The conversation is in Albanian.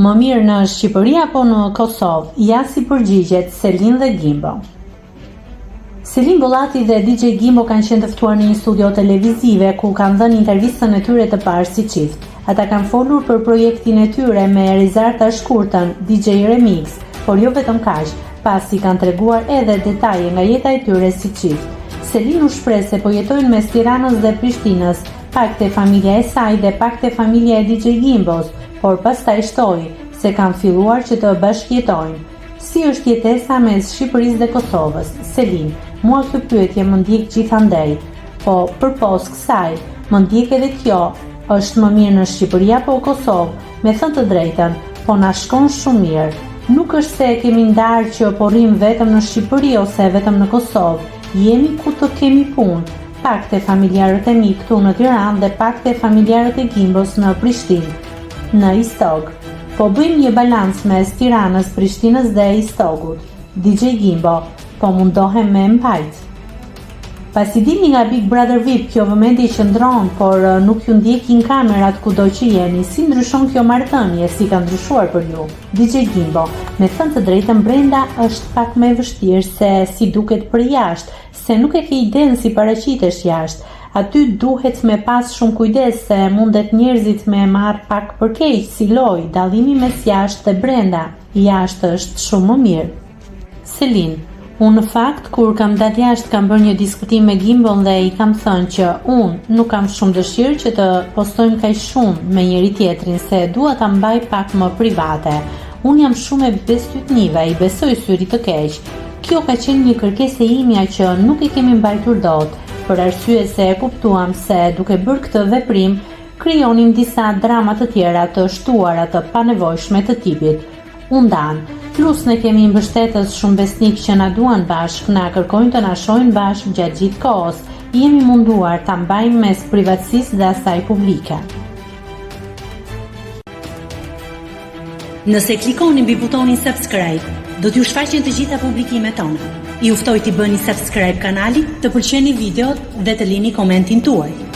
Më mirë në Shqipëri apo në Kosovë? Ja si përgjigjet Selin dhe Gimbo. Selin Bollati dhe DJ Gimbo kanë qenë të ftuar në një studio televizive ku kanë dhënë intervistën e tyre të parë si çift. Ata kanë folur për projektin e tyre me Rizarta Shkurtën, DJ Remix, por jo vetëm kaq, pasi kanë treguar edhe detaje nga jeta e tyre si çift. Selin u shpreh se po jetojnë mes Tiranës dhe Prishtinës, pak te familja e saj dhe pak te familja e DJ Gimbos, por pastaj shtoi se kanë filluar që të bashkëjetojnë. Si është jetesa mes Shqipërisë dhe Kosovës? Selin: mua kjo pyetje më ndjek gjithandej, po përpos kësaj, më ndjek edhe kjo, është më mirë në Shqipëri apo Kosovë? Me thënë të drejtën, po na shkon shumë mirë. Nuk është se kemi ndarë që po rrim vetëm në Shqipëri ose vetëm në Kosovë, jemi ku të kemi punë, pak te familjarët e mi këtu në Tiranë dhe pak te familjarët e Gimbos në Prishtinë, në Istog. Po bëjmë një balans mes Tiranës, Prishtinës dhe Istogut. DJ Gimbo: po mundohem me mpajt. Pasi dilni nga Big Brother VIP, kjo vëmendje qëndron, por nuk ju ndjekin kamerat kudo që jeni. Si ndryshon kjo marrëdhënie, si ka ndryshuar për ju? DJ Gimbo: me thënë të drejtën, brenda është pak më e vështirë se si duket për jashtë, se nuk e ke idenë si paraqitesh jashtë. Aty duhet me pas shumë kujdes se mundet njerëzit me marr pak për keq si lojë, dallimi mes jashtë dhe brenda. Jashtë është shumë më mirë. Selin: unë në fakt, kur kam dalë jashtë, kam bërë një diskutim me Gimbon dhe i kam thënë që unë nuk kam shumë dëshirë që të postojmë kaq shumë me njëri tjetrin, se dua ta mbaj pak më private. Unë jam shumë e besytnive, i besoj syri të keq. Kjo ka qenë një kërkesë e imja që nuk e kemi mbajtur dot, për arsye se e kuptuam se duke bërë këtë veprim, krijonim disa drama të tjera të shtuara të panevojshme të tipit. Undan, plus ne kemi mbështetës shumë besnik që na duan bashk, na kërkojnë të na shohin bashk gjatë gjithë kohës. Jemi munduar ta mbajmë mes privatësisë dhe asaj publike. Nëse klikoni mbi butonin subscribe, do t'ju shfaqen të gjitha publikimet tona. Ju ftoj t'i bëni subscribe kanalit, të pëlqeni videot dhe të lini komentin tuaj.